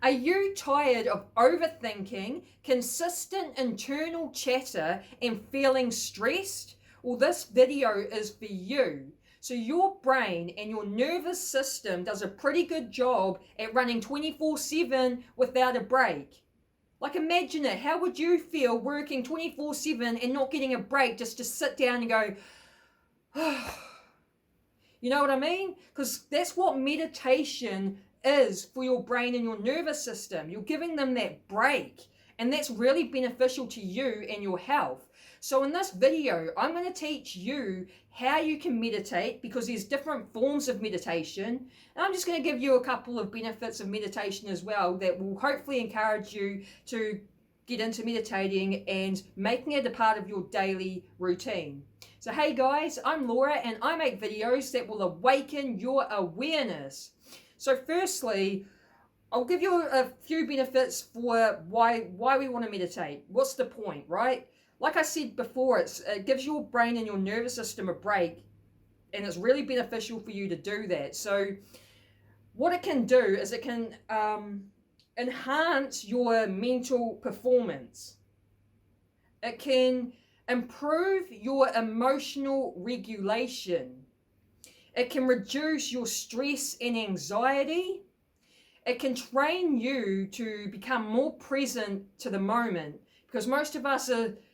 Are you tired of overthinking, consistent internal chatter, and feeling stressed? Well, this video is for you. So your brain and your nervous system does a pretty good job at running 24/7 without a break. Like, imagine it. How would you feel working 24/7 and not getting a break just to sit down and go, you know what I mean? Because that's what meditation is for your brain and your nervous system. You're giving them that break, and that's really beneficial to you and your health. So in this video, I'm going to teach you how you can meditate, because there's different forms of meditation. And I'm just going to give you a couple of benefits of meditation as well that will hopefully encourage you to get into meditating and making it a part of your daily routine. So hey guys, I'm Laura and I make videos that will awaken your awareness. So firstly, I'll give you a few benefits for why we want to meditate. What's the point, right? Like I said before, it gives your brain and your nervous system a break, and it's really beneficial for you to do that. So what it can do is it can enhance your mental performance. It can improve your emotional regulation. It can reduce your stress and anxiety. It can train you to become more present to the moment, because most of us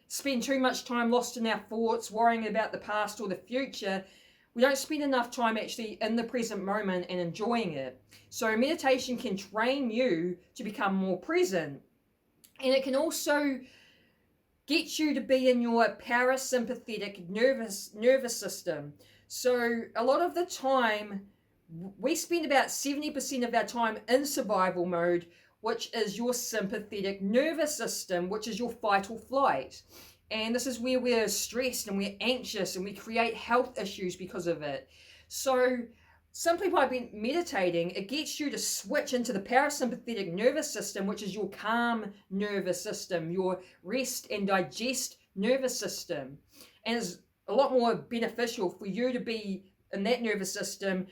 spend too much time lost in our thoughts, worrying about the past or the future. We don't spend enough time actually in the present moment and enjoying it. So meditation can train you to become more present. And it can also get you to be in your parasympathetic nervous system. So a lot of the time, we spend about 70% of our time in survival mode, which is your sympathetic nervous system, which is your fight or flight. And this is where we're stressed and we're anxious and we create health issues because of it. So simply by meditating, it gets you to switch into the parasympathetic nervous system, which is your calm nervous system, your rest and digest nervous system. And it's a lot more beneficial for you to be in that nervous system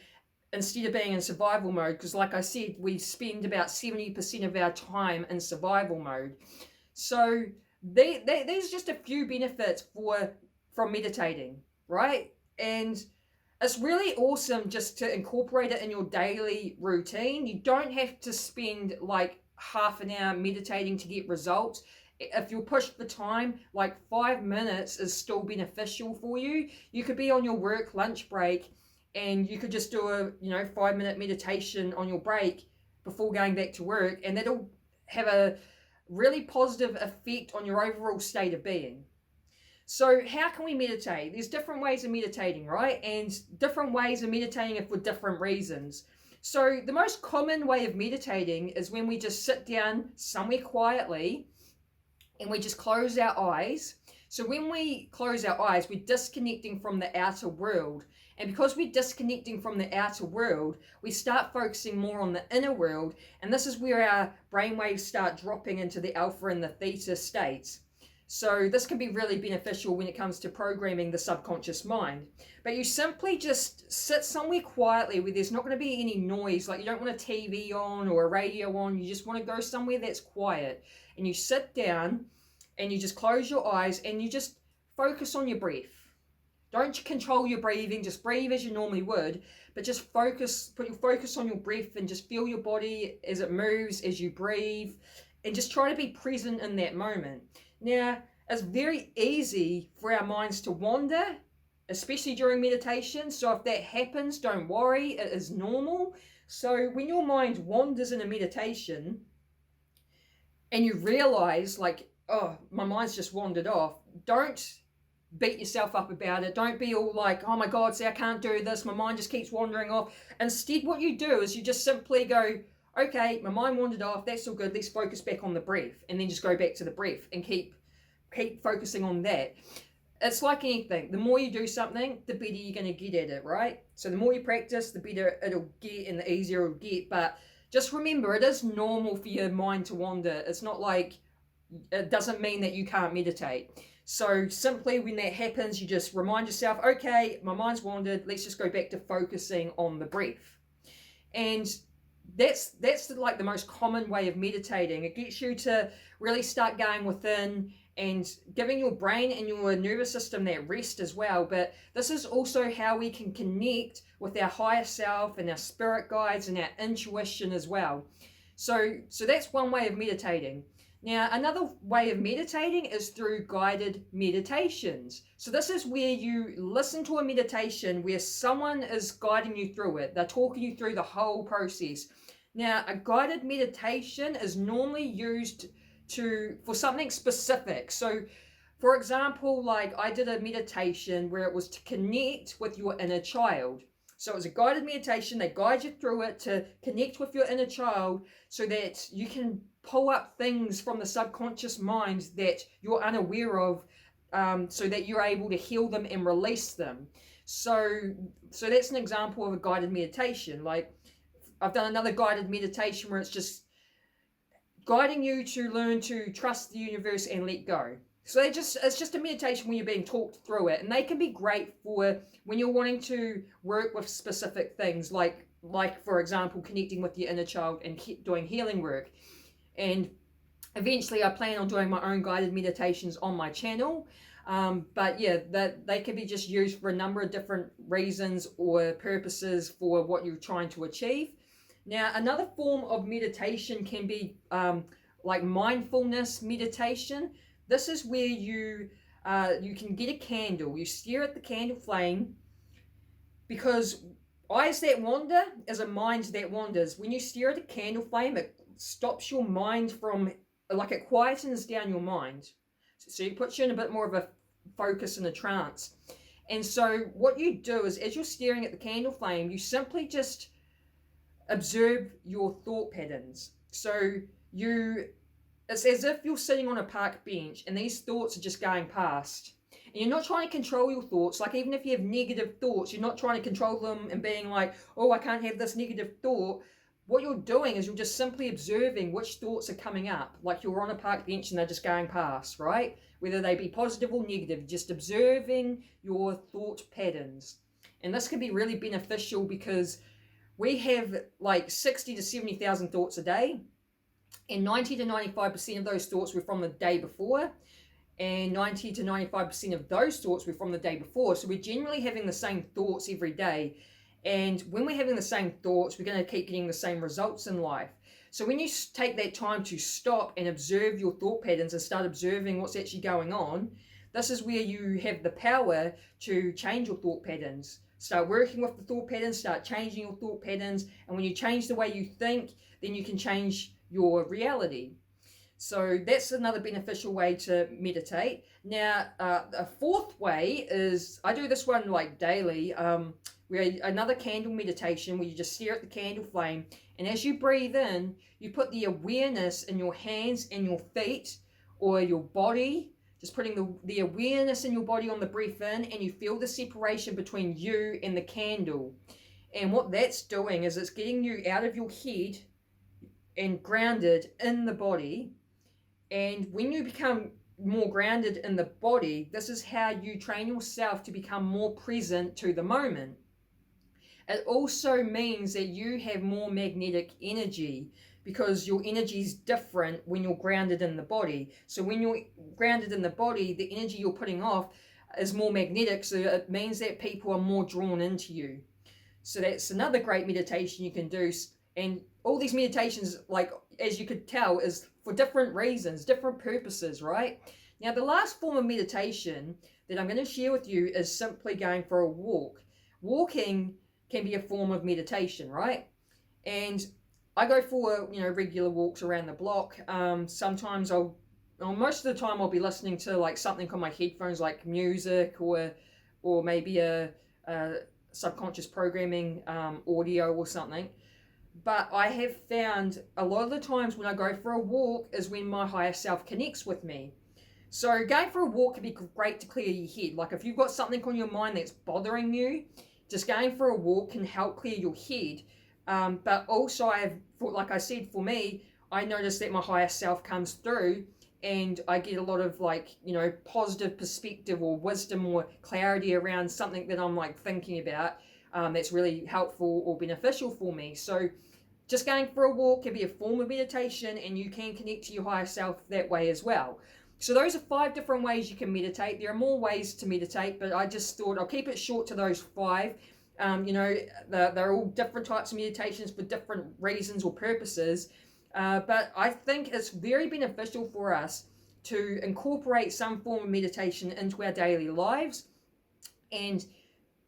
instead of being in survival mode, because like I said, we spend about 70% of our time in survival mode. So there's just a few benefits from meditating, right? And it's really awesome just to incorporate it in your daily routine. You don't have to spend like half an hour meditating to get results. If you're pushed for time, like 5 minutes is still beneficial for you. You could be on your work lunch break and you could just do a 5-minute meditation on your break before going back to work, and that'll have a really positive effect on your overall state of being. So how can we meditate? There's different ways of meditating, right? And different ways of meditating for different reasons. So the most common way of meditating is when we just sit down somewhere quietly and we just close our eyes. So when we close our eyes, we're disconnecting from the outer world. And because we're disconnecting from the outer world, we start focusing more on the inner world. And this is where our brainwaves start dropping into the alpha and the theta states. So this can be really beneficial when it comes to programming the subconscious mind. But you simply just sit somewhere quietly where there's not going to be any noise. Like, you don't want a TV on or a radio on. You just want to go somewhere that's quiet. And you sit down and you just close your eyes and you just focus on your breath. Don't control your breathing, just breathe as you normally would, but just put your focus on your breath and just feel your body as it moves, as you breathe, and just try to be present in that moment. Now, it's very easy for our minds to wander, especially during meditation. So if that happens, don't worry, it is normal. So when your mind wanders in a meditation and you realize like, oh, my mind's just wandered off, don't beat yourself up about it. Don't be all like, oh my God, see, I can't do this. My mind just keeps wandering off. Instead, what you do is you just simply go, okay, my mind wandered off. That's all good. Let's focus back on the breath, and then just go back to the breath and keep focusing on that. It's like anything. The more you do something, the better you're going to get at it, right? So the more you practice, the better it'll get and the easier it'll get. But just remember, it is normal for your mind to wander. It's not like, it doesn't mean that you can't meditate. So simply when that happens, you just remind yourself, okay, my mind's wandered. Let's just go back to focusing on the breath. And that's like the most common way of meditating. It gets you to really start going within and giving your brain and your nervous system that rest as well. But this is also how we can connect with our higher self and our spirit guides and our intuition as well. So that's one way of meditating. Now, another way of meditating is through guided meditations. So this is where you listen to a meditation where someone is guiding you through it. They're talking you through the whole process. Now, a guided meditation is normally used for something specific. So, for example, like I did a meditation where it was to connect with your inner child. So it was a guided meditation. They guide you through it to connect with your inner child so that you can pull up things from the subconscious mind that you're unaware of, so that you're able to heal them and release them. So that's an example of a guided meditation. Like I've done another guided meditation where it's just guiding you to learn to trust the universe and let go. So it's just a meditation when you're being talked through it, and they can be great for when you're wanting to work with specific things, like for example, connecting with your inner child and doing healing work. And eventually I plan on doing my own guided meditations on my channel. But yeah, that they can be just used for a number of different reasons or purposes for what you're trying to achieve. Now, another form of meditation can be like mindfulness meditation. This is where you can get a candle, you stare at the candle flame, because eyes that wander is a mind that wanders. When you stare at a candle flame, it stops your mind from, like it quietens down your mind. So it puts you in a bit more of a focus and a trance. And so what you do is, as you're staring at the candle flame, you simply just observe your thought patterns. So it's as if you're sitting on a park bench and these thoughts are just going past. And you're not trying to control your thoughts. Like even if you have negative thoughts, you're not trying to control them and being like, oh, I can't have this negative thought. What you're doing is you're just simply observing which thoughts are coming up. Like you're on a park bench and they're just going past, right? Whether they be positive or negative, just observing your thought patterns. And this can be really beneficial because we have like 60 to 70,000 thoughts a day. And 90 to 95% of those thoughts were from the day before. And 90 to 95% of those thoughts were from the day before. So we're generally having the same thoughts every day. And when we're having the same thoughts, we're going to keep getting the same results in life. So when you take that time to stop and observe your thought patterns and start observing what's actually going on, this is where you have the power to change your thought patterns. Start working with the thought patterns, start changing your thought patterns. And when you change the way you think, then you can change your reality. So that's another beneficial way to meditate. Now, a fourth way is, I do this one like daily, where another candle meditation where you just stare at the candle flame. And as you breathe in, you put the awareness in your hands and your feet or your body, just putting the awareness in your body on the breath in, and you feel the separation between you and the candle. And what that's doing is it's getting you out of your head and grounded in the body. And when you become more grounded in the body, this is how you train yourself to become more present to the moment. It also means that you have more magnetic energy because your energy is different when you're grounded in the body. So when you're grounded in the body, the energy you're putting off is more magnetic. So it means that people are more drawn into you. So that's another great meditation you can do. And all these meditations, like as you could tell, is for different reasons, different purposes, right? Now, the last form of meditation that I'm going to share with you is simply going for a walk. Walking can be a form of meditation, right? And I go for, regular walks around the block. Sometimes most of the time I'll be listening to like something on my headphones, like music or maybe a subconscious programming audio or something. But I have found a lot of the times when I go for a walk is when my higher self connects with me. So going for a walk can be great to clear your head. Like if you've got something on your mind that's bothering you, just going for a walk can help clear your head. But also like I said, for me, I notice that my higher self comes through and I get a lot of positive perspective or wisdom or clarity around something that I'm like thinking about. That's really helpful or beneficial for me. So just going for a walk can be a form of meditation, and you can connect to your higher self that way as well. So those are 5 different ways you can meditate. There are more ways to meditate, but I just thought I'll keep it short to those 5. They're all different types of meditations for different reasons or purposes. But I think it's very beneficial for us to incorporate some form of meditation into our daily lives. And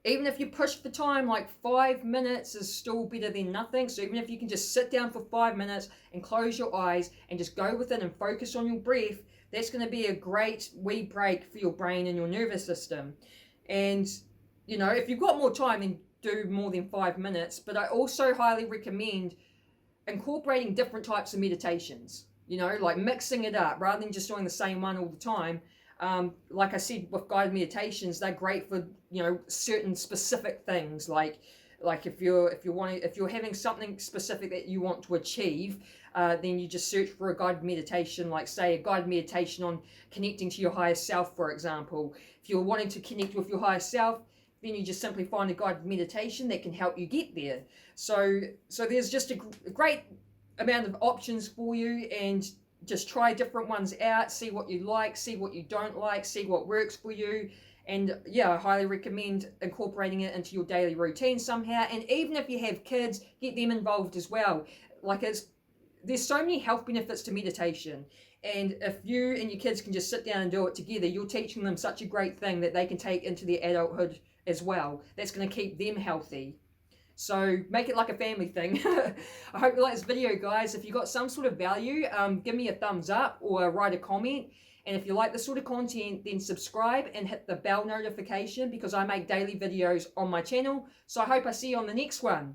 even if you push for time, like 5 minutes is still better than nothing. So even if you can just sit down for 5 minutes and close your eyes and just go within and focus on your breath, that's going to be a great wee break for your brain and your nervous system. And, if you've got more time, then do more than 5 minutes. But I also highly recommend incorporating different types of meditations, like mixing it up rather than just doing the same one all the time. Like I said, with guided meditations, they're great for certain specific things. Like if you're having something specific that you want to achieve, then you just search for a guided meditation. Like say a guided meditation on connecting to your higher self, for example. If you're wanting to connect with your higher self, then you just simply find a guided meditation that can help you get there. So there's just a great amount of options for you, and just try different ones out, see what you like, see what you don't like, see what works for you. And yeah, I highly recommend incorporating it into your daily routine somehow. And even if you have kids, get them involved as well. There's so many health benefits to meditation. And if you and your kids can just sit down and do it together, you're teaching them such a great thing that they can take into their adulthood as well. That's going to keep them healthy. So make it like a family thing. I hope you like this video, guys. If you got some sort of value, give me a thumbs up or write a comment. And if you like this sort of content, then subscribe and hit the bell notification, because I make daily videos on my channel. So I hope I see you on the next one.